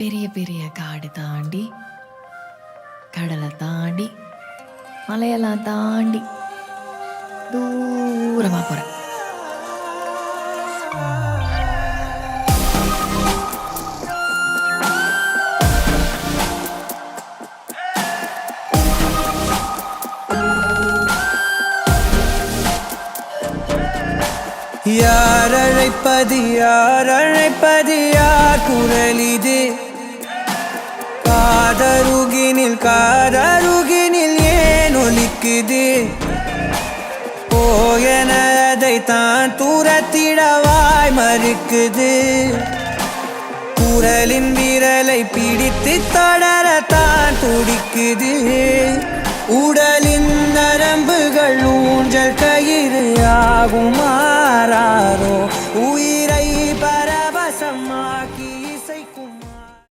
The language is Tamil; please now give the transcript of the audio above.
பெரிய பெரிய காடு தாண்டி, கடலை தாண்டி, மலையெல்லாம் தாண்டி தூரமா போறேன். யார் அழைப்பது யார் அழைப்பது யார் குரல் இது? காதருகினில் ஏன் ஒலிக்குது? போயன அதைத்தான் தூரத்திடவாய் மறுக்குது. குரலின் விரலை பிடித்து தொடரத்தான் துடிக்குது. உடலின் நரம்புகள் ஊஞ்சல் கயிறு ஆகும் மாறாரோ